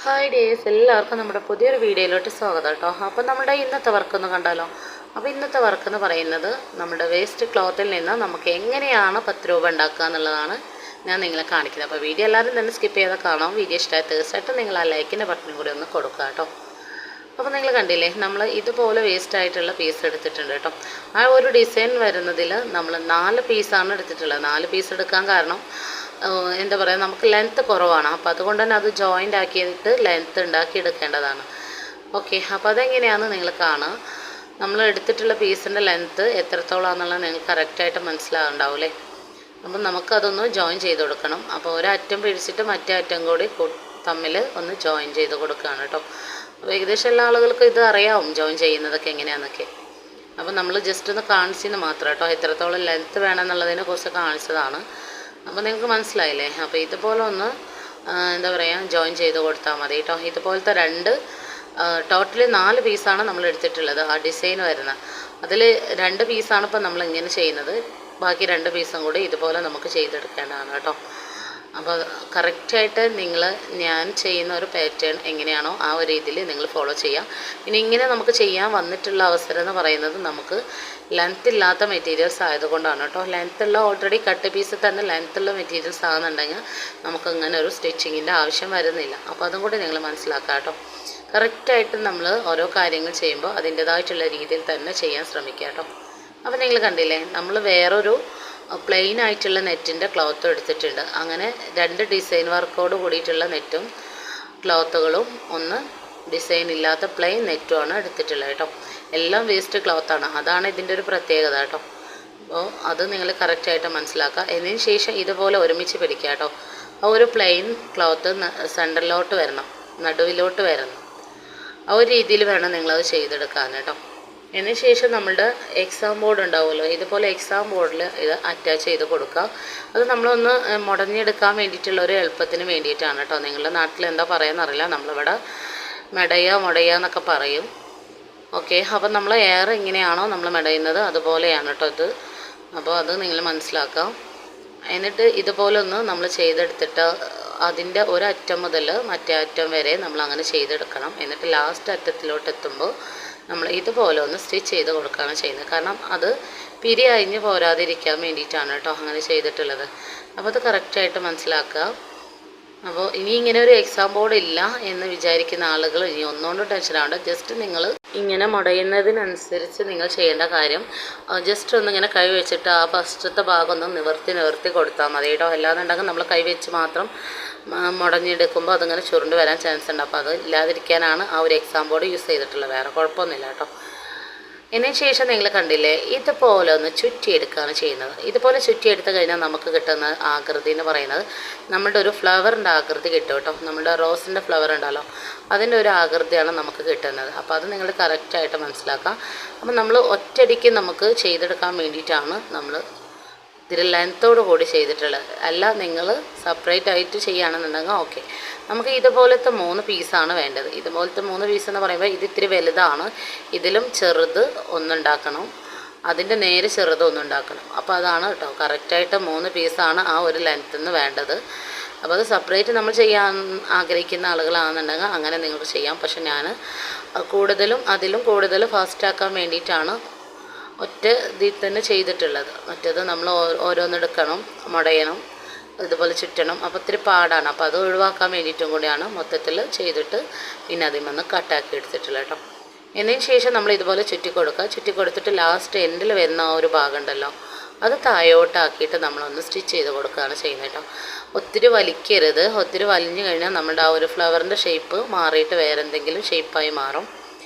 Hi days, എല്ലാവർക്കും നമ്മുടെ പുതിയൊരു വീഡിയോയിലോട്ട് സ്വാഗതം കേട്ടോ. അപ്പോൾ നമ്മുടെ ഇന്നത്തെ വർക്കൊന്ന് കണ്ടാലോ. അപ്പോൾ ഇന്നത്തെ വർക്ക് എന്ന് പറയുന്നത് നമ്മുടെ വേസ്റ്റ് ക്ലോത്തിൽ നിന്ന് നമുക്ക് എങ്ങനെയാണ് 10 രൂപ ഉണ്ടാക്കുക എന്നുള്ളതാണ് ഞാൻ നിങ്ങളെ കാണിക്കുന്നത്. അപ്പോൾ വീഡിയോ എല്ലാവരും തന്നെ സ്കിപ്പ് ചെയ്താൽ കാണാം. വീഡിയോ ഇഷ്ടമായി തീർച്ചയായിട്ടും നിങ്ങൾ ആ ലൈക്കിൻ്റെ ബട്ടണും കൂടി ഒന്ന് കൊടുക്കുക കേട്ടോ. അപ്പോൾ നിങ്ങൾ കണ്ടില്ലേ, നമ്മൾ ഇതുപോലെ വേസ്റ്റ് ആയിട്ടുള്ള പീസ് എടുത്തിട്ടുണ്ട് കേട്ടോ. ആ ഒരു ഡിസൈൻ വരുന്നതിൽ നമ്മൾ 4 പീസാണ് എടുത്തിട്ടുള്ളത്. 4 പീസ് എടുക്കാൻ കാരണം എന്താ പറയുക, നമുക്ക് ലെങ്ത്ത് കുറവാണ്. അപ്പോൾ അതുകൊണ്ട് തന്നെ അത് ജോയിൻ്റ് ആക്കിയിട്ട് ലെങ്ത്ത് ഉണ്ടാക്കി എടുക്കേണ്ടതാണ്. ഓക്കെ, അപ്പോൾ അതെങ്ങനെയാണെന്ന് നിങ്ങൾ കാണുക. നമ്മൾ എടുത്തിട്ടുള്ള പീസിൻ്റെ ലെങ്ത്ത് എത്രത്തോളാണെന്നുള്ളത് നിങ്ങൾക്ക് കറക്റ്റായിട്ട് മനസ്സിലാകുന്നുണ്ടാവില്ലേ. അപ്പം നമുക്കതൊന്ന് ജോയിൻ ചെയ്ത് കൊടുക്കണം. അപ്പോൾ ഒരറ്റം പിടിച്ചിട്ട് മറ്റേ അറ്റം കൂടി തമ്മിൽ ഒന്ന് ജോയിൻ ചെയ്ത് കൊടുക്കുകയാണ് കേട്ടോ. അപ്പോൾ ഏകദേശം എല്ലാ ആളുകൾക്കും ഇത് അറിയാവും, ജോയിൻ ചെയ്യുന്നതൊക്കെ എങ്ങനെയാണെന്നൊക്കെ. അപ്പോൾ നമ്മൾ ജസ്റ്റ് ഒന്ന് കാണിച്ചെന്ന് മാത്രം കേട്ടോ. എത്രത്തോളം ലെങ്ത്ത് വേണമെന്നുള്ളതിനെ കുറിച്ച് കാണിച്ചതാണ്. അപ്പോൾ നിങ്ങൾക്ക് മനസ്സിലായില്ലേ. അപ്പോൾ ഇതുപോലെ ഒന്ന് എന്താ പറയുക, ജോയിൻ ചെയ്ത് കൊടുത്താൽ മതി കേട്ടോ. ഇതുപോലത്തെ ടോട്ടലി 4 പീസാണ് നമ്മൾ എടുത്തിട്ടുള്ളത്. ആ ഡിസൈൻ വരുന്ന അതിൽ 2 പീസാണ് ഇപ്പോൾ നമ്മൾ ഇങ്ങനെ ചെയ്യുന്നത്. ബാക്കി 2 പീസും കൂടി ഇതുപോലെ നമുക്ക് ചെയ്തെടുക്കേണ്ടതാണ് കേട്ടോ. അപ്പോൾ കറക്റ്റായിട്ട് ഞാൻ ചെയ്യുന്ന ഒരു പാറ്റേൺ എങ്ങനെയാണോ ആ ഒരു രീതിയിൽ നിങ്ങൾ ഫോളോ ചെയ്യാം. ഇനി ഇങ്ങനെ നമുക്ക് ചെയ്യാൻ വന്നിട്ടുള്ള അവസരം എന്ന് പറയുന്നത് നമുക്ക് ലെങ്ത്ത് ഇല്ലാത്ത മെറ്റീരിയൽസ് ആയതുകൊണ്ടാണ് കേട്ടോ. ലെങ്ത്തുള്ള ഓൾറെഡി കട്ട് പീസ് തന്നെ ലെങ്ത്തുള്ള മെറ്റീരിയൽസ് ആകുന്നുണ്ടെങ്കിൽ നമുക്ക് ഇങ്ങനെ ഒരു സ്റ്റിച്ചിങ്ങിൻ്റെ ആവശ്യം വരുന്നില്ല. അപ്പോൾ അതും കൂടി നിങ്ങൾ മനസ്സിലാക്കാം കേട്ടോ. കറക്റ്റായിട്ട് നമ്മൾ ഓരോ കാര്യങ്ങൾ ചെയ്യുമ്പോൾ അതിൻ്റേതായിട്ടുള്ള രീതിയിൽ തന്നെ ചെയ്യാൻ ശ്രമിക്കുക കേട്ടോ. അപ്പോൾ നിങ്ങൾ കണ്ടില്ലേ, നമ്മൾ വേറൊരു പ്ലെയിൻ ആയിട്ടുള്ള നെറ്റിൻ്റെ ക്ലോത്ത് എടുത്തിട്ടുണ്ട്. അങ്ങനെ 2 ഡിസൈൻ വർക്കോട് കൂടിയിട്ടുള്ള നെറ്റും ക്ലോത്തുകളും ഒന്ന് ഡിസൈൻ ഇല്ലാത്ത പ്ലെയിൻ നെറ്റുമാണ് എടുത്തിട്ടുള്ളത് കേട്ടോ. എല്ലാം വേസ്റ്റ് ക്ലോത്താണ്, അതാണ് ഇതിൻ്റെ ഒരു പ്രത്യേകത കേട്ടോ. അപ്പോൾ അത് നിങ്ങൾ കറക്റ്റായിട്ട് മനസ്സിലാക്കുക. അതിന് ശേഷം ഇതുപോലെ ഒരുമിച്ച് പിടിക്കുക കേട്ടോ. ആ ഒരു പ്ലെയിൻ ക്ലോത്ത് സെൻറ്ററിലോട്ട് വരണം, നടുവിലോട്ട് വരണം. ആ ഒരു രീതിയിൽ വേണം നിങ്ങളത് ചെയ്തെടുക്കാൻ കേട്ടോ. അതിന് ശേഷം നമ്മളുടെ എക്സാം ബോർഡ് ഉണ്ടാവുമല്ലോ, ഇതുപോലെ എക്സാം ബോർഡിൽ ഇത് അറ്റാച്ച് ചെയ്ത് കൊടുക്കുക. അത് നമ്മളൊന്ന് മുടഞ്ഞെടുക്കാൻ വേണ്ടിയിട്ടുള്ള ഒരു എളുപ്പത്തിന് വേണ്ടിയിട്ടാണ് കേട്ടോ. നിങ്ങളുടെ നാട്ടിൽ എന്താ പറയുന്നറിയില്ല, നമ്മളിവിടെ മുടയ എന്നൊക്കെ പറയും. ഓക്കെ, അപ്പം നമ്മൾ ഇങ്ങനെയാണോ നമ്മൾ മെടയുന്നത് അതുപോലെയാണ് കേട്ടോ ഇത്. അപ്പോൾ അത് നിങ്ങൾ മനസ്സിലാക്കാം. എന്നിട്ട് ഇതുപോലെ ഒന്ന് നമ്മൾ ചെയ്തെടുത്തിട്ട് അതിൻ്റെ ഒരറ്റം മുതൽ മറ്റേ അറ്റം വരെ നമ്മൾ അങ്ങനെ ചെയ്തെടുക്കണം. എന്നിട്ട് ലാസ്റ്റ് അറ്റത്തിലോട്ട് എത്തുമ്പോൾ നമ്മൾ ഇതുപോലെ ഒന്ന് സ്റ്റിച്ച് ചെയ്ത് കൊടുക്കുകയാണ് ചെയ്യുന്നത്. കാരണം അത് പിരി അഴിഞ്ഞ് പോരാതിരിക്കാൻ വേണ്ടിയിട്ടാണ് കേട്ടോ അങ്ങനെ ചെയ്തിട്ടുള്ളത്. അപ്പോൾ അത് കറക്റ്റായിട്ട് മനസ്സിലാക്കുക. അപ്പോൾ ഇനി ഇങ്ങനെ ഒരു എക്സാം ബോർഡ് ഇല്ല എന്ന് വിചാരിക്കുന്ന ആളുകൾ ഇനി ഒന്നുകൊണ്ടും ടെൻഷൻ ആവണ്ട. ജസ്റ്റ് നിങ്ങൾ ഇങ്ങനെ മുടയുന്നതിനനുസരിച്ച് നിങ്ങൾ ചെയ്യേണ്ട കാര്യം, ജസ്റ്റ് ഒന്നിങ്ങനെ കൈ വെച്ചിട്ട് ആ ഫസ്റ്റത്തെ ഭാഗം ഒന്ന് നിവർത്തി കൊടുത്താൽ മതി കേട്ടോ. അല്ലാന്നുണ്ടെങ്കിൽ നമ്മൾ കൈ വെച്ച് മാത്രം മുടഞ്ഞെടുക്കുമ്പോൾ അതിങ്ങനെ ചുരുണ്ട് വരാൻ ചാൻസ് ഉണ്ട്. അപ്പോൾ അത് ഇല്ലാതിരിക്കാനാണ് ആ ഒരു എക്സാം ബോർഡ് യൂസ് ചെയ്തിട്ടുള്ളത്, വേറെ കുഴപ്പമൊന്നുമില്ല കേട്ടോ. ഇതിന് ശേഷം നിങ്ങൾ കണ്ടില്ലേ, ഇതുപോലെ ഒന്ന് ചുറ്റിയെടുക്കുകയാണ് ചെയ്യുന്നത്. ഇതുപോലെ ചുറ്റിയെടുത്ത് കഴിഞ്ഞാൽ നമുക്ക് കിട്ടുന്ന ആകൃതി എന്ന് പറയുന്നത് നമ്മുടെ ഒരു ഫ്ലവറിൻ്റെ ആകൃതി കിട്ടും കേട്ടോ. നമ്മുടെ റോസിൻ്റെ ഫ്ലവർ ഉണ്ടല്ലോ, അതിൻ്റെ ഒരു ആകൃതിയാണ് നമുക്ക് കിട്ടുന്നത്. അപ്പോൾ അത് നിങ്ങൾ കറക്റ്റായിട്ട് മനസ്സിലാക്കാം. അപ്പോൾ നമ്മൾ ഒറ്റയടിക്ക് നമുക്ക് ചെയ്തെടുക്കാൻ വേണ്ടിയിട്ടാണ് നമ്മൾ ഇതിൽ ലെങ്ത്തോട് കൂടി ചെയ്തിട്ടുള്ളത്. അല്ല നിങ്ങൾ സെപ്പറേറ്റ് ആയിട്ട് ചെയ്യുകയാണെന്നുണ്ടെങ്കിൽ ഓക്കെ. നമുക്ക് ഇതുപോലത്തെ 3 പീസാണ് വേണ്ടത്. ഇതുപോലത്തെ 3 പീസ് എന്ന് പറയുമ്പോൾ ഇത് ഇത്തിരി വലുതാണ്. ഇതിലും ചെറുത് ഒന്നുണ്ടാക്കണം, അതിൻ്റെ നേരെ ചെറുത് ഒന്നുണ്ടാക്കണം. അപ്പോൾ അതാണ് കേട്ടോ, കറക്റ്റായിട്ട് 3 പീസാണ് ആ ഒരു ലെങ്ത്തിൽ വേണ്ടത്. അപ്പോൾ അത് സെപ്പറേറ്റ് നമ്മൾ ചെയ്യാൻ ആഗ്രഹിക്കുന്ന ആളുകളാണെന്നുണ്ടെങ്കിൽ അങ്ങനെ നിങ്ങൾക്ക് ചെയ്യാം. പക്ഷെ ഞാൻ അതിലും കൂടുതൽ ഫാസ്റ്റാക്കാൻ വേണ്ടിയിട്ടാണ് ഒറ്റ ഇതിൽ തന്നെ ചെയ്തിട്ടുള്ളത്. മറ്റേത് നമ്മൾ ഓരോന്നെടുക്കണം, മുടയണം, ഇതുപോലെ ചുറ്റണം. അപ്പോൾ ഇത്തിരി പാടാണ്. അപ്പോൾ അത് ഒഴിവാക്കാൻ വേണ്ടിയിട്ടും കൂടിയാണ് മൊത്തത്തിൽ ചെയ്തിട്ട് പിന്നെ അതിൽ നിന്ന് കട്ടാക്കി എടുത്തിട്ടുള്ളത് കേട്ടോ. എന്നതിന് ശേഷം നമ്മൾ ഇതുപോലെ ചുറ്റി കൊടുത്തിട്ട് ലാസ്റ്റ് എൻഡിൽ വരുന്ന ആ ഒരു ഭാഗം ഉണ്ടല്ലോ, അത് താഴോട്ടാക്കിയിട്ട് നമ്മളൊന്ന് സ്റ്റിച്ച് ചെയ്ത് കൊടുക്കുകയാണ് ചെയ്യുന്നത് കേട്ടോ. ഒത്തിരി വലിക്കരുത്. ഒത്തിരി വലിഞ്ഞു കഴിഞ്ഞാൽ നമ്മുടെ ആ ഒരു ഫ്ലവറിൻ്റെ ഷേപ്പ് മാറിയിട്ട് വേറെ എന്തെങ്കിലും ഷേപ്പായി മാറും.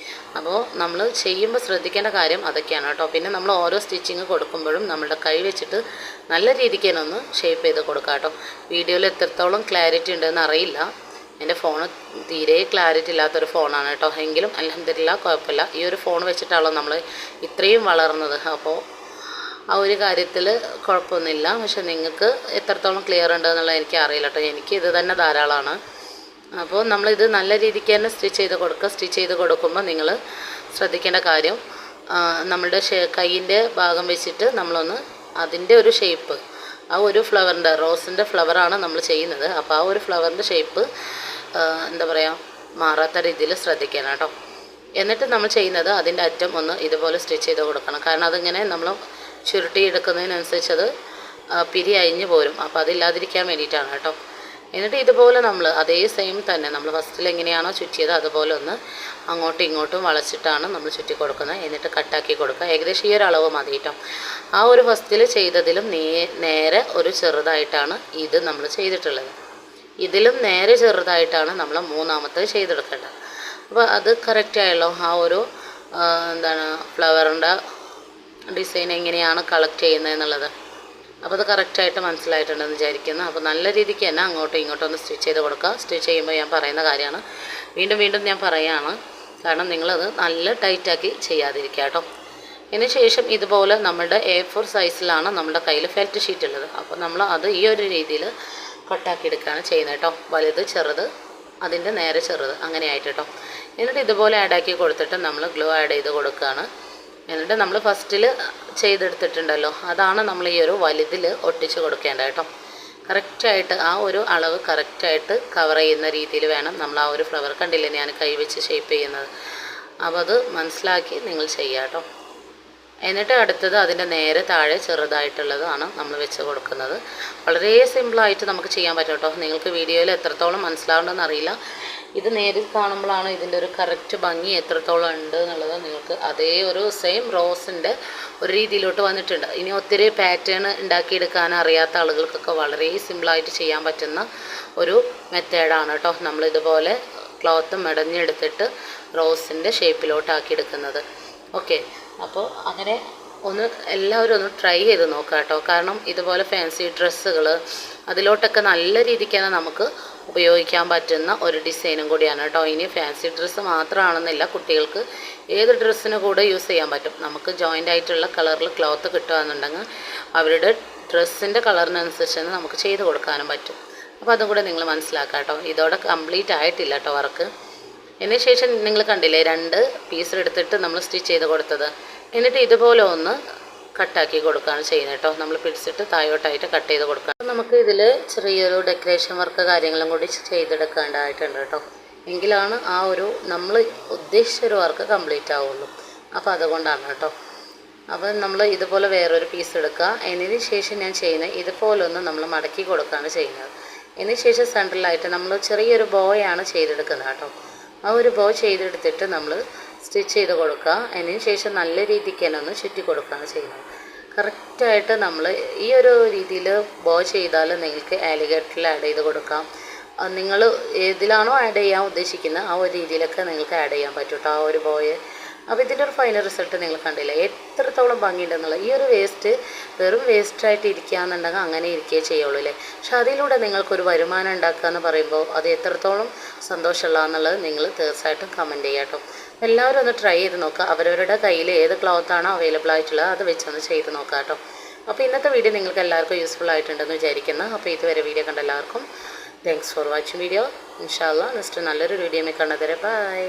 അപ്പോൾ നമ്മൾ ചെയ്യുമ്പോൾ ശ്രദ്ധിക്കേണ്ട കാര്യം അതൊക്കെയാണ് കേട്ടോ. പിന്നെ നമ്മൾ ഓരോ സ്റ്റിച്ചിങ് കൊടുക്കുമ്പോഴും നമ്മളുടെ കൈ വെച്ചിട്ട് നല്ല രീതിക്ക് തന്നെ ഒന്ന് ഷേപ്പ് ചെയ്ത് കൊടുക്കാം കേട്ടോ. വീഡിയോയിൽ എത്രത്തോളം ക്ലാരിറ്റി ഉണ്ടെന്ന് അറിയില്ല, എൻ്റെ ഫോണ് തീരെ ക്ലാരിറ്റി ഇല്ലാത്തൊരു ഫോണാണ് കേട്ടോ. എങ്കിലും അൽഹംദുലില്ലാ കുഴപ്പമില്ല. ഈ ഒരു ഫോൺ വെച്ചിട്ടാണല്ലോ നമ്മൾ ഇത്രയും വളർന്നത്. അപ്പോൾ ആ ഒരു കാര്യത്തിൽ കുഴപ്പമൊന്നുമില്ല. പക്ഷെ നിങ്ങൾക്ക് എത്രത്തോളം ക്ലിയർ ഉണ്ടെന്നുള്ളത് എനിക്ക് അറിയില്ല കേട്ടോ. എനിക്ക് ഇത് തന്നെ ധാരാളമാണ്. അപ്പോൾ നമ്മളിത് നല്ല രീതിക്ക് തന്നെ സ്റ്റിച്ച് ചെയ്ത് കൊടുക്കുക. സ്റ്റിച്ച് ചെയ്ത് കൊടുക്കുമ്പോൾ നിങ്ങൾ ശ്രദ്ധിക്കേണ്ട കാര്യം, നമ്മളുടെ കൈയിൻ്റെ ഭാഗം വെച്ചിട്ട് നമ്മളൊന്ന് അതിൻ്റെ ഒരു ഷേപ്പ്, ആ ഒരു ഫ്ലവറിൻ്റെ റോസിൻ്റെ ഫ്ലവറാണ് നമ്മൾ ചെയ്യുന്നത്. അപ്പോൾ ആ ഒരു ഫ്ലവറിൻ്റെ ഷേപ്പ് എന്താ പറയുക മാറാത്ത രീതിയിൽ ശ്രദ്ധിക്കണം കേട്ടോ. എന്നിട്ട് നമ്മൾ ചെയ്യുന്നത് അതിൻ്റെ അറ്റം ഒന്ന് ഇതുപോലെ സ്റ്റിച്ച് ചെയ്ത് കൊടുക്കണം. കാരണം അതിങ്ങനെ നമ്മൾ ചുരുട്ടി എടുക്കുന്നതിനനുസരിച്ച് അത് പിരി അഴിഞ്ഞു പോരും. അപ്പോൾ അതില്ലാതിരിക്കാൻ വേണ്ടിയിട്ടാണ് കേട്ടോ. എന്നിട്ട് ഇതുപോലെ നമ്മൾ അതേ സെയിം തന്നെ നമ്മൾ ഫസ്റ്റിൽ എങ്ങനെയാണോ ചുറ്റിയത് അതുപോലെ ഒന്ന് അങ്ങോട്ടും ഇങ്ങോട്ടും വളച്ചിട്ടാണ് നമ്മൾ ചുറ്റി കൊടുക്കുന്നത്. എന്നിട്ട് കട്ടാക്കി കൊടുക്കുക. ഏകദേശം ഈ ഒരു അളവ് മതി കേട്ടോ. ആ ഒരു ഫസ്റ്റിൽ ചെയ്തതിലും നേരെ ഒരു ചെറുതായിട്ടാണ് ഇത് നമ്മൾ ചെയ്തിട്ടുള്ളത്. ഇതിലും നേരെ ചെറുതായിട്ടാണ് നമ്മൾ മൂന്നാമത്തെ ചെയ്തെടുക്കേണ്ടത്. അപ്പോൾ അത് കറക്റ്റായല്ലോ. ആ ഒരു ഫ്ലവറിൻ്റെ ഡിസൈൻ എങ്ങനെയാണ് കളക്ട് ചെയ്യുന്നത് എന്നുള്ളത്. അപ്പോൾ അത് കറക്റ്റായിട്ട് മനസ്സിലായിട്ടുണ്ടെന്ന് വിചാരിക്കുന്നു. അപ്പോൾ നല്ല രീതിക്ക് തന്നെ അങ്ങോട്ടും ഇങ്ങോട്ടും ഒന്ന് സ്റ്റിച്ച് ചെയ്ത് കൊടുക്കുക. സ്റ്റിച്ച് ചെയ്യുമ്പോൾ ഞാൻ പറയുന്ന കാര്യമാണ്, വീണ്ടും വീണ്ടും ഞാൻ പറയുകയാണ്. കാരണം നിങ്ങളത് നല്ല ടൈറ്റാക്കി ചെയ്യാതിരിക്കുക കേട്ടോ. ഇതിന് ശേഷം ഇതുപോലെ നമ്മുടെ A4 സൈസിലാണ് നമ്മുടെ കയ്യിൽ ഫെൽറ്റ് ഷീറ്റ് ഉള്ളത്. അപ്പോൾ നമ്മൾ അത് ഈ ഒരു രീതിയിൽ കട്ടാക്കി എടുക്കുകയാണ് ചെയ്യുന്നത് കേട്ടോ. വലുത് ചെറുത് അതിൻ്റെ നേരെ ചെറുത് അങ്ങനെയായിട്ട് കേട്ടോ. എന്നിട്ട് ഇതുപോലെ ആഡാക്കി കൊടുത്തിട്ട് നമ്മൾ ഗ്ലൂ ആഡ് ചെയ്ത് കൊടുക്കുകയാണ്. എന്നിട്ട് നമ്മൾ ഫസ്റ്റിൽ ചെയ്തെടുത്തിട്ടുണ്ടല്ലോ അതാണ് നമ്മൾ ഈ ഒരു വലുതിൽ ഒട്ടിച്ച് കൊടുക്കേണ്ടത് കേട്ടോ. കറക്റ്റായിട്ട് ആ ഒരു അളവ് കറക്റ്റായിട്ട് കവർ ചെയ്യുന്ന രീതിയിൽ വേണം നമ്മൾ ആ ഒരു ഫ്ലവർ കണ്ടില്ലേ ഞാൻ കൈ വെച്ച് ഷേപ്പ് ചെയ്യുന്നത്. അപ്പോൾ അത് മനസ്സിലാക്കി നിങ്ങൾ ചെയ്യുക കേട്ടോ. എന്നിട്ട് അടുത്തത് അതിൻ്റെ നേരെ താഴെ ചെറുതായിട്ടുള്ളതാണ് നമ്മൾ വെച്ച് കൊടുക്കുന്നത്. വളരെ സിമ്പിളായിട്ട് നമുക്ക് ചെയ്യാൻ പറ്റും കേട്ടോ. നിങ്ങൾക്ക് വീഡിയോയിൽ എത്രത്തോളം മനസ്സിലാവുണ്ടെന്ന് അറിയില്ല. ഇത് നേരിൽ കാണുമ്പോഴാണ് ഇതിൻ്റെ ഒരു കറക്റ്റ് ഭംഗി എത്രത്തോളം ഉണ്ട് എന്നുള്ളത് നിങ്ങൾക്ക് അതേ ഒരു സെയിം റോസിൻ്റെ ഒരു രീതിയിലോട്ട് വന്നിട്ടുണ്ട്. ഇനി ഒത്തിരി പാറ്റേൺ ഉണ്ടാക്കിയെടുക്കാൻ അറിയാത്ത ആളുകൾക്കൊക്കെ വളരെ സിമ്പിളായിട്ട് ചെയ്യാൻ പറ്റുന്ന ഒരു മെത്തേഡാണ് കേട്ടോ. നമ്മളിതുപോലെ ക്ലോത്ത് മെടഞ്ഞെടുത്തിട്ട് റോസിൻ്റെ ഷേപ്പിലോട്ടാക്കി എടുക്കുന്നത്. ഓക്കെ, അപ്പോൾ അങ്ങനെ ഒന്ന് എല്ലാവരും ഒന്ന് ട്രൈ ചെയ്ത് നോക്കുക കേട്ടോ. കാരണം ഇതുപോലെ ഫാൻസി ഡ്രസ്സുകൾ അതിലോട്ടൊക്കെ നല്ല രീതിക്ക് തന്നെ നമുക്ക് ഉപയോഗിക്കാൻ പറ്റുന്ന ഒരു ഡിസൈനും കൂടിയാണ് കേട്ടോ. ഇനി ഫാൻസി ഡ്രസ്സ് മാത്രമാണെന്നില്ല, കുട്ടികൾക്ക് ഏത് ഡ്രസ്സിന് കൂടെ യൂസ് ചെയ്യാൻ പറ്റും. നമുക്ക് ജോയിൻ്റ് ആയിട്ടുള്ള കളറിൽ ക്ലോത്ത് കിട്ടുകയെന്നുണ്ടെങ്കിൽ അവരുടെ ഡ്രസ്സിൻ്റെ കളറിനനുസരിച്ച് തന്നെ നമുക്ക് ചെയ്ത് കൊടുക്കാനും പറ്റും. അപ്പോൾ അതും കൂടെ നിങ്ങൾ മനസ്സിലാക്കാം കേട്ടോ. ഇതോടെ കംപ്ലീറ്റ് ആയിട്ടില്ല കേട്ടോ വർക്ക്. അതിന് ശേഷം നിങ്ങൾ കണ്ടില്ലേ 2 പീസിലെടുത്തിട്ട് നമ്മൾ സ്റ്റിച്ച് ചെയ്ത് കൊടുത്തത്. എന്നിട്ട് ഇതുപോലെ ഒന്ന് കട്ടാക്കി കൊടുക്കുകയാണ് ചെയ്യുന്നത് കേട്ടോ. നമ്മൾ പിടിച്ചിട്ട് താഴോട്ടായിട്ട് കട്ട് ചെയ്ത് കൊടുക്കുക. നമുക്ക് ഇതിൽ ചെറിയൊരു ഡെക്കറേഷൻ വർക്ക് കാര്യങ്ങളും കൂടി ചെയ്തെടുക്കേണ്ടതായിട്ടുണ്ട് കേട്ടോ. എങ്കിലാണ് ആ ഒരു നമ്മൾ ഉദ്ദേശിച്ചൊരു വർക്ക് കംപ്ലീറ്റ് ആവുള്ളൂ. അപ്പോൾ അതുകൊണ്ടാണ് കേട്ടോ. അപ്പോൾ നമ്മൾ ഇതുപോലെ വേറൊരു പീസ് എടുക്കുക. അതിന് ശേഷം ഞാൻ ചെയ്യുന്നത് ഇതുപോലൊന്ന് നമ്മൾ മടക്കി കൊടുക്കുകയാണ് ചെയ്യുന്നത്. അതിന് ശേഷം സെൻട്രലായിട്ട് നമ്മൾ ചെറിയൊരു ബോയാണ് ചെയ്തെടുക്കുന്നത് കേട്ടോ. ആ ഒരു ബോ ചെയ്തെടുത്തിട്ട് നമ്മൾ സ്റ്റിച്ച് ചെയ്ത് കൊടുക്കുക. അതിന് ശേഷം നല്ല രീതിക്ക് തന്നെ ഒന്ന് ചുറ്റി കൊടുക്കുകയാണ് ചെയ്യുന്നത്. കറക്റ്റായിട്ട് നമ്മൾ ഈ ഒരു രീതിയിൽ ബോ ചെയ്താൽ നിങ്ങൾക്ക് ആലിഗേറ്ററിൽ ആഡ് ചെയ്ത് കൊടുക്കാം. നിങ്ങൾ ഏതിലാണോ ആഡ് ചെയ്യാൻ ഉദ്ദേശിക്കുന്നത് ആ ഒരു രീതിയിലൊക്കെ നിങ്ങൾക്ക് ആഡ് ചെയ്യാൻ പറ്റും കേട്ടോ ആ ഒരു ബോയെ. അപ്പോൾ ഇതിൻ്റെ ഒരു ഫൈനൽ റിസൾട്ട് നിങ്ങൾ കണ്ടില്ല എത്രത്തോളം ഭംഗിയുണ്ടെന്നുള്ളത്. ഈ ഒരു വേസ്റ്റ് വെറും വേസ്റ്റായിട്ട് ഇരിക്കുകയെന്നുണ്ടെങ്കിൽ അങ്ങനെ ഇരിക്കുകയേ ചെയ്യുള്ളൂ അല്ലേ. പക്ഷെ അതിലൂടെ നിങ്ങൾക്കൊരു വരുമാനം ഉണ്ടാക്കുക എന്ന് പറയുമ്പോൾ അത് എത്രത്തോളം സന്തോഷമുള്ളതെന്നുള്ളത് നിങ്ങൾ തീർച്ചയായിട്ടും കമൻറ്റ് ചെയ്യാം കേട്ടോ. എല്ലാവരും ഒന്ന് ട്രൈ ചെയ്ത് നോക്കുക. അവരവരുടെ കയ്യിൽ ഏത് ക്ലോത്താണോ അവൈലബിൾ ആയിട്ടുള്ളത് അത് വെച്ചൊന്ന് ചെയ്ത് നോക്കാം കേട്ടോ. അപ്പോൾ ഇന്നത്തെ വീഡിയോ നിങ്ങൾക്ക് എല്ലാവർക്കും യൂസ്ഫുൾ ആയിട്ടുണ്ടെന്ന് വിചാരിക്കുന്നു. അപ്പോൾ ഇതുവരെ വീഡിയോ കണ്ട എല്ലാവർക്കും താങ്ക്സ് ഫോർ വാച്ചിങ് വീഡിയോ. ഇൻഷാ അല്ലാഹ് നെക്സ്റ്റ് നല്ലൊരു വീഡിയോയിൽ കാണുന്നത് വരെ ബൈ.